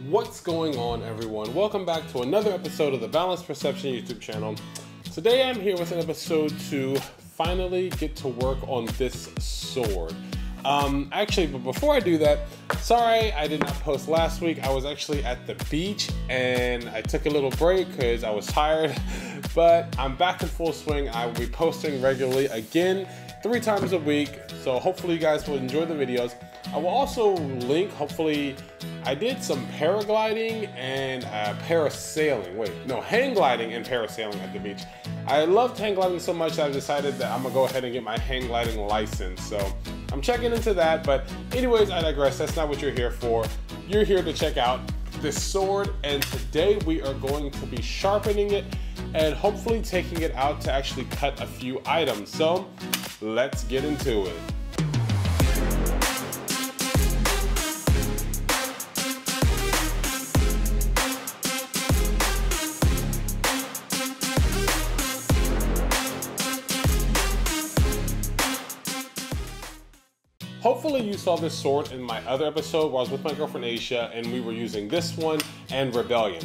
What's going on, everyone? Welcome back to another episode of the Boundless Perception YouTube channel. Today I'm here with an episode to finally get to work on this sword. Actually, but before I do that, sorry I did not post last week. I was actually at the beach and I took a little break because I was tired, but I'm back in full swing. I will be posting regularly again 3 times a week, so hopefully you guys will enjoy the videos. I will also link, hopefully, I did some paragliding and parasailing. Hang gliding and parasailing at the beach. I loved hang gliding so much that I decided that I'm gonna go ahead and get my hang gliding license. So I'm checking into that, but anyways, I digress. That's not what you're here for. You're here to check out this sword, and today we are going to be sharpening it and hopefully taking it out to actually cut a few items. So let's get into it. Hopefully you saw this sword in my other episode where I was with my girlfriend Aisha and we were using this one and Rebellion.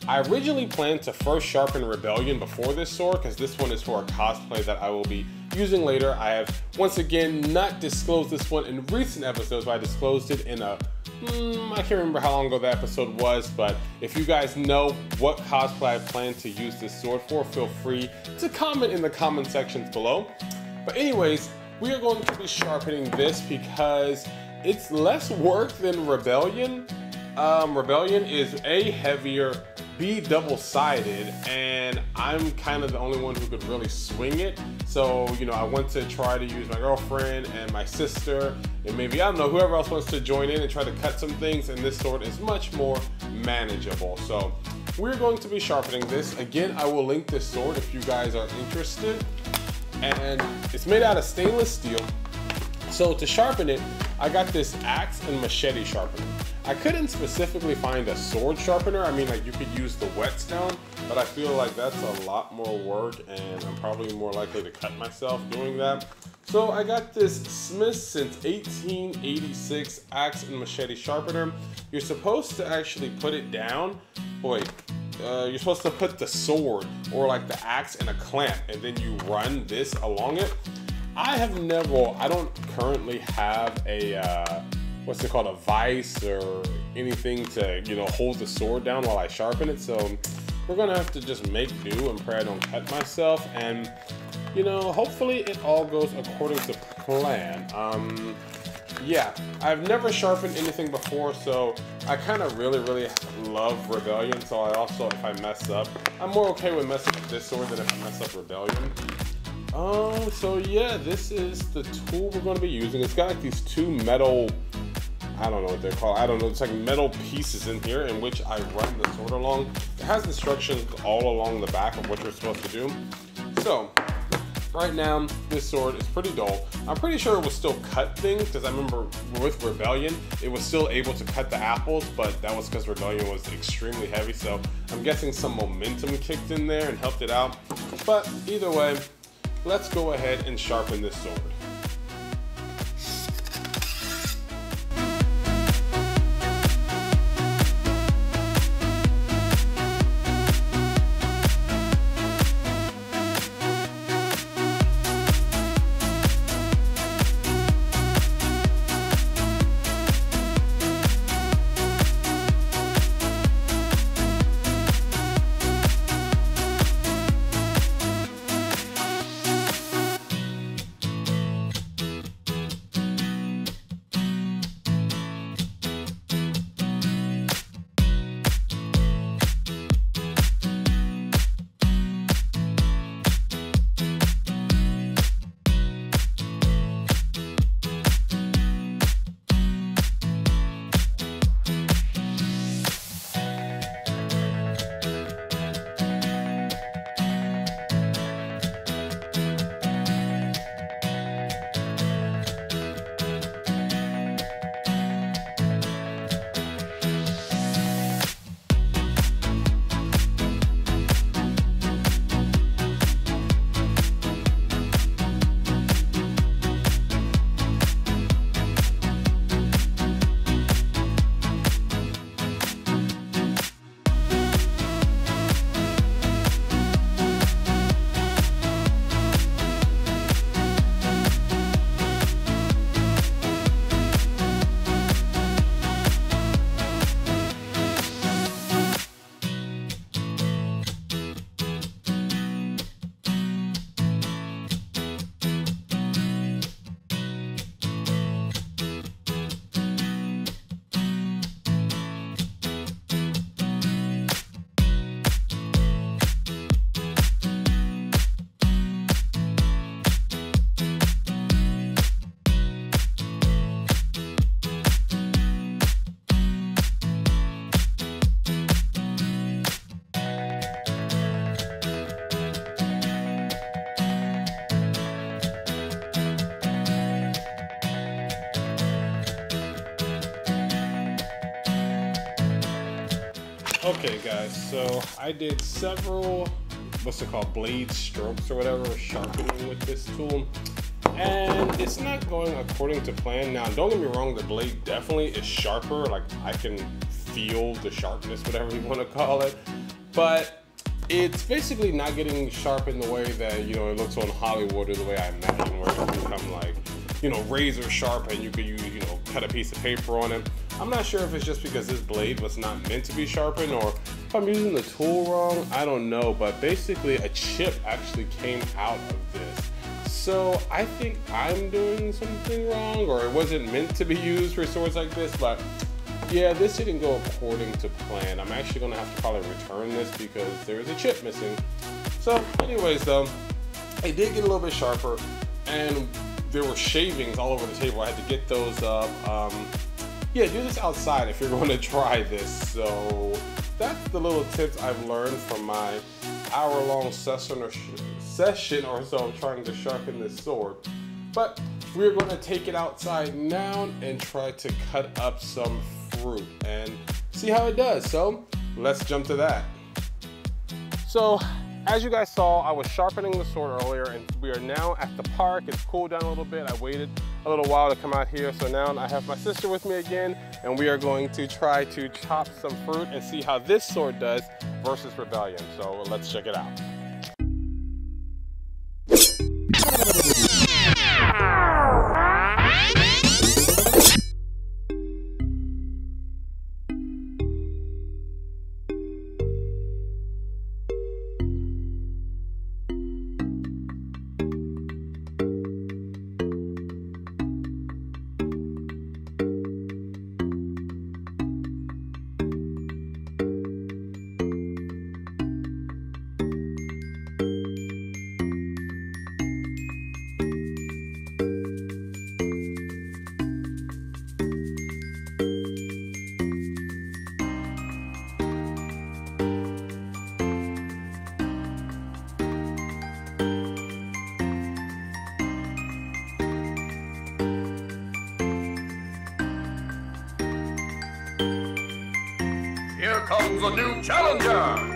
I originally planned to first sharpen Rebellion before this sword because this one is for a cosplay that I will be using later. I have once again not disclosed this one in recent episodes, but I disclosed it in a, I can't remember how long ago that episode was, but if you guys know what cosplay I plan to use this sword for, feel free to comment in the comment sections below. But anyways, we are going to be sharpening this because it's less work than Rebellion. Rebellion is A, heavier, B, double-sided, and I'm kind of the only one who could really swing it. So, I want to try to use my girlfriend and my sister, and maybe, I don't know, whoever else wants to join in and try to cut some things, and this sword is much more manageable. So, we're going to be sharpening this. Again, I will link this sword if you guys are interested. And it's made out of stainless steel. So to sharpen it, I got this axe and machete sharpener. I couldn't specifically find a sword sharpener. I mean, like, you could use the whetstone, but I feel like that's a lot more work and I'm probably more likely to cut myself doing that. So I got this Smith since 1886 axe and machete sharpener. You're supposed to actually put it down. Wait. You're supposed to put the sword or like the axe in a clamp and then you run this along it. I don't currently have a, what's it called, a vise or anything to, hold the sword down while I sharpen it. So we're gonna have to just make do and pray I don't cut myself. And, hopefully it all goes according to plan. Yeah, I've never sharpened anything before, so I kind of really love Rebellion, so I also, if I mess up, I'm more okay with messing up this sword than if I mess up Rebellion. So yeah, this is the tool we're going to be using. It's got like these 2 metal, I don't know what they're called, I don't know, it's like metal pieces in here in which I run the sword along. It has instructions all along the back of what you're supposed to do. So, right now, this sword is pretty dull. I'm pretty sure it will still cut things because I remember with Rebellion, it was still able to cut the apples, but that was because Rebellion was extremely heavy. So I'm guessing some momentum kicked in there and helped it out. But either way, let's go ahead and sharpen this sword. Okay guys, so I did several, what's it called, blade strokes or whatever, sharpening with this tool, and it's not going according to plan. Now don't get me wrong, the blade definitely is sharper, like I can feel the sharpness, whatever you want to call it, but it's basically not getting sharp in the way that, you know, it looks on Hollywood, or the way I imagine, where it can become like, you know, razor sharp and you could use, you know, cut a piece of paper on it. I'm not sure if it's just because this blade was not meant to be sharpened, or if I'm using the tool wrong, I don't know, but basically a chip actually came out of this. So I think I'm doing something wrong, or it wasn't meant to be used for swords like this, but yeah, this didn't go according to plan. I'm actually gonna have to probably return this because there is a chip missing. So anyways though, it did get a little bit sharper, and there were shavings all over the table. I had to get those up. Yeah, do this outside if you're going to try this. So that's the little tips I've learned from my hour-long session or so trying to sharpen this sword. But we're going to take it outside now and try to cut up some fruit and see how it does. So let's jump to that. So as you guys saw, I was sharpening the sword earlier, and we are now at the park. It's cooled down a little bit. I waited a little while to come out here, so now I have my sister with me again, and we are going to try to chop some fruit and see how this sword does versus Rebellion. So let's check it out. Here comes a new challenger!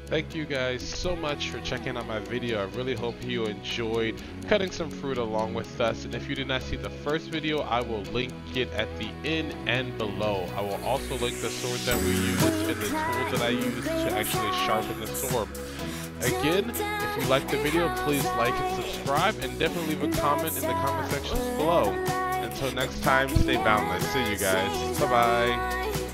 Thank you guys so much for checking out my video. I really hope you enjoyed cutting some fruit along with us. And if you did not see the first video, I will link it at the end and below. I will also link the sword that we used and the tools that I used to actually sharpen the sword. Again, if you liked the video, please like and subscribe, and definitely leave a comment in the comment sections below. Until next time, stay boundless. See you guys. Bye-bye.